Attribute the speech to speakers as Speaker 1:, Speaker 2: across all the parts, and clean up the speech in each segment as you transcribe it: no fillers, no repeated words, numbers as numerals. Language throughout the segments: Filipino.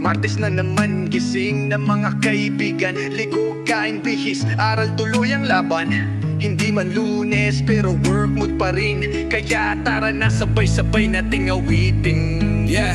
Speaker 1: Martes na naman, gising na mga kaibigan. Ligo, kain, bihis, aral tuloy ang laban. Hindi man Lunes pero work mood pa rin. Kaya tara na sabay-sabay nating awitin. Yeah.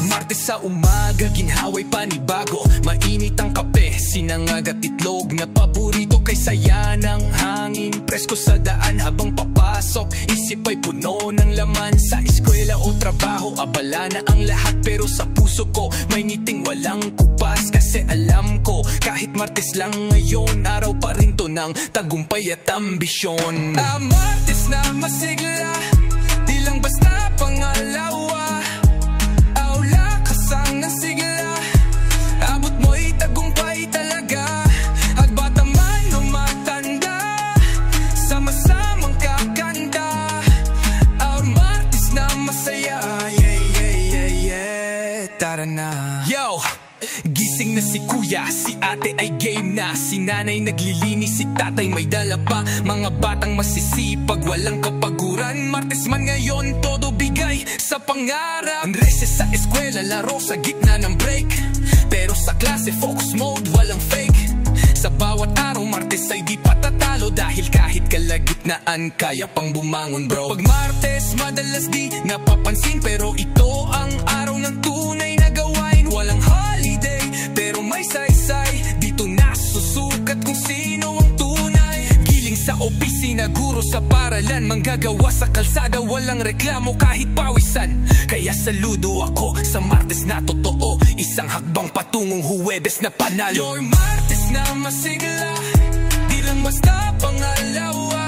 Speaker 1: Martes sa umaga, ginhaway panibago. Mainit ang kape, sinangag at itlog na paborito. Kay saya ng hangin, presko sa daan habang papasok. Isip ay puno ng laman, sa eskwela o trabaho. Abala na ang lahat pero sa puso ko may ngiting walang kupas. Kasi alam ko kahit Martes lang ngayon, araw pa rin to ng tagumpay at ambisyon. Martes na masigla, di lang basta pangalawa. Aula kasang ng sigla, abot mo'y tagumpay talaga. At bata man o matanda, sama-samang kakanta. Our Martes na masaya, tara na. Yo! Gising na si kuya, si ate ay game na. Si nanay naglilinis, si tatay may dala pa. Mga batang masisipag, walang kapaguran. Martes man ngayon, todo bigay sa pangarap. Reses sa eskwela, laro sa gitna ng break. Pero sa klase, focus mode, walang fake. Sa bawat araw, Martes ay di patatalo. Dahil kahit kalagitnaan, kaya pang bumangon bro. Pag Martes, madalas di napapansin. Pero ito ang araw ng tunay na gawain. Walang holiday, pero may saysay. Dito nasusukat kung sino ang tunay. Giling sa opisina, guro sa paralan. Manggagawa sa kalsada, walang reklamo kahit pawisan. Kaya saludo ako sa Martes na totoo. Isang hakbang patungong Huwebes na panalo. Your Martes na masigla, di lang basta pangalawa.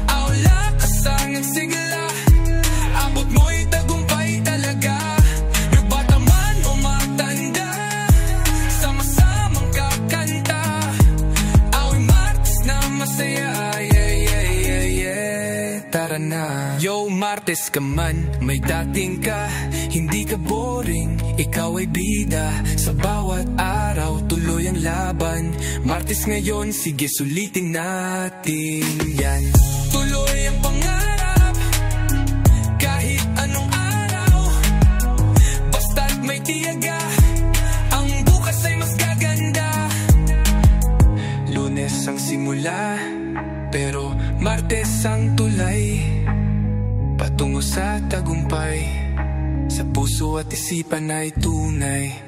Speaker 1: Aula kasang ang sigla, abot mo'y tagumpay talaga. Nagbata man o matanda, sama-samang kakanta. Our Martes na masaya, tara na. Yo, Martes ka man, may dating ka. Hindi ka boring, ikaw ay bida. Sa bawat araw, tuloy ang laban. Martes ngayon, sige sulitin natin yan. Tuloy ang pangarap, kahit anong araw. Basta't may tiyaga, ang bukas ay mas gaganda. Lunes ang simula, pero Martes ang tulay. Patungo sa tagumpay, sa puso at isipan ay tunay.